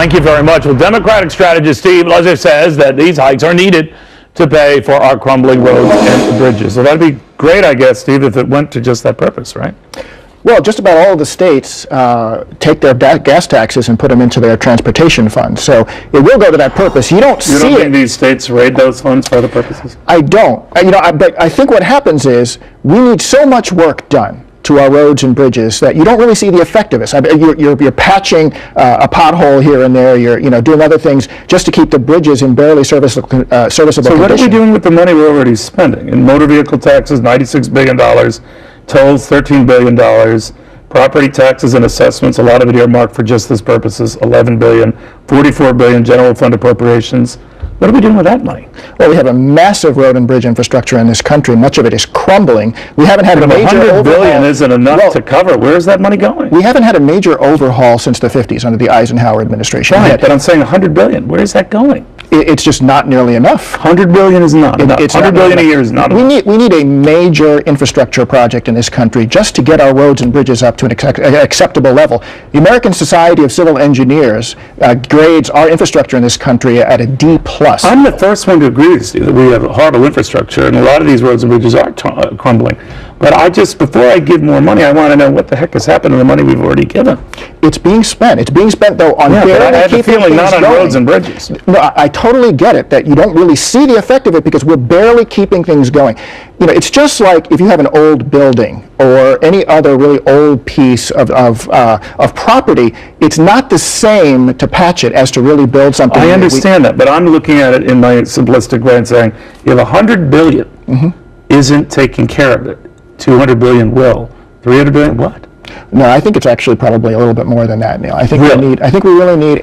Thank you very much. Well, Democratic strategist Steve Lesser says that these hikes are needed to pay for our crumbling roads and bridges. So that'd be great, I guess, Steve, if it went to just that purpose, right? Well, just about all of the states take their gas taxes and put them into their transportation fund. So it will go to that purpose. You don't see it. You don't think these states raid those funds for other purposes? I don't. But I think what happens is we need so much work done to our roads and bridges that you don't really see the effectiveness. You're patching a pothole here and there. You're doing other things just to keep the bridges in barely serviceable condition. So what are we doing with the money we're already spending? In motor vehicle taxes, $96 billion. Tolls, $13 billion. Property taxes and assessments, a lot of it earmarked for just this purposes, $11 billion. $44 billion general fund appropriations. What are we doing with that money? Well, we have a massive road and bridge infrastructure in this country. Much of it is crumbling. We haven't had a major overhaul. $100 billion isn't enough to cover. Where's that money going? We haven't had a major overhaul since the 50s under the Eisenhower administration. Right, but I'm saying $100 billion. Where is that going? It's just not nearly enough. $100 billion is not enough. $100 billion a year is not enough. We need a major infrastructure project in this country just to get our roads and bridges up to an acceptable level. The American Society of Civil Engineers grades our infrastructure in this country at a D+. I'm the first one to agree with you that we have a horrible infrastructure, and a lot of these roads and bridges are crumbling. But before I give more money, I want to know what the heck has happened to the money we've already given. It's being spent. It's being spent, though, on barely keeping things going. I have a feeling not on roads and bridges. No, I totally get it, that you don't really see the effect of it because we're barely keeping things going. It's just like if you have an old building or any other really old piece of property, it's not the same to patch it as to really build something. I understand that, but I'm looking at it in my simplistic way and saying, you have $100 billion isn't taking care of it. $200 billion will. $300 billion, what? No, I think it's actually probably a little bit more than that, Neil. I think really? I think we really need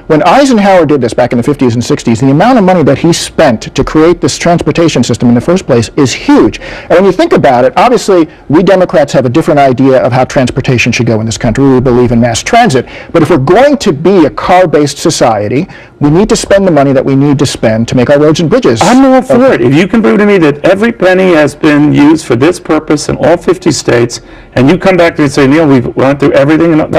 when Eisenhower did this back in the 50s and 60s, the amount of money that he spent to create this transportation system in the first place is huge. And when you think about it, obviously we Democrats have a different idea of how transportation should go in this country. We believe in mass transit. But if we're going to be a car-based society, we need to spend the money that we need to spend to make our roads and bridges. I'm all for it. If you can prove to me that every penny has been used for this purpose in all 50 states, and you come back to me and say, Neil, we've gone through everything, and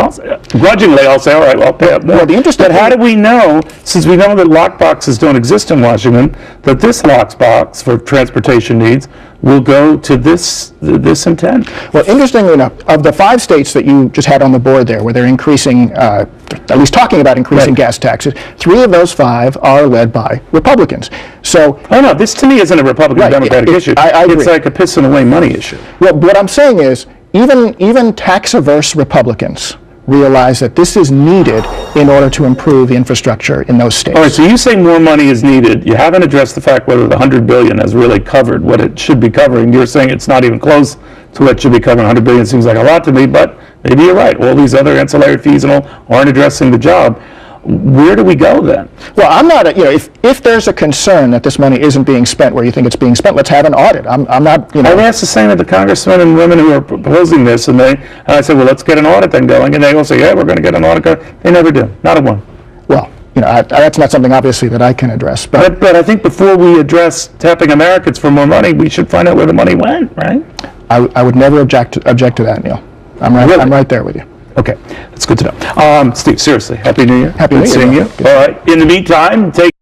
grudgingly I'll say, all right, well, I'll pay up more. Well, the interesting but how do we know, since we know that lockboxes don't exist in Washington, that this lockbox for transportation needs will go to this intent? Well, interestingly enough, of the 5 states that you just had on the board there, where they're increasing, at least talking about increasing gas taxes, 3 of those 5 are led by Republicans. So, no, this to me isn't a Republican-Democratic issue. I agree. It's like a pissing away money issue. Well, what I'm saying is, even tax-averse Republicans realize that this is needed in order to improve the infrastructure in those states. All right, so you say more money is needed. You haven't addressed the fact whether the $100 billion has really covered what it should be covering. You're saying it's not even close to what it should be covering. $100 billion seems like a lot to me, but maybe you're right. All these other ancillary fees and all aren't addressing the job. Where do we go then? Well, I'm not, if there's a concern that this money isn't being spent where you think it's being spent, let's have an audit. I'm not, I've asked the same of the congressmen and women who are proposing this, and I said, well, let's get an audit then going, and they all say, yeah, we're going to get an audit going. They never do, not a one. Well, that's not something obviously that I can address. But I think before we address tapping Americans for more money, we should find out where the money went, right? I would never object to that, Neil. I'm right there with you. Okay, that's good to know. Steve, seriously, Happy New Year. Happy New Year. Good seeing you. All right, in the meantime, take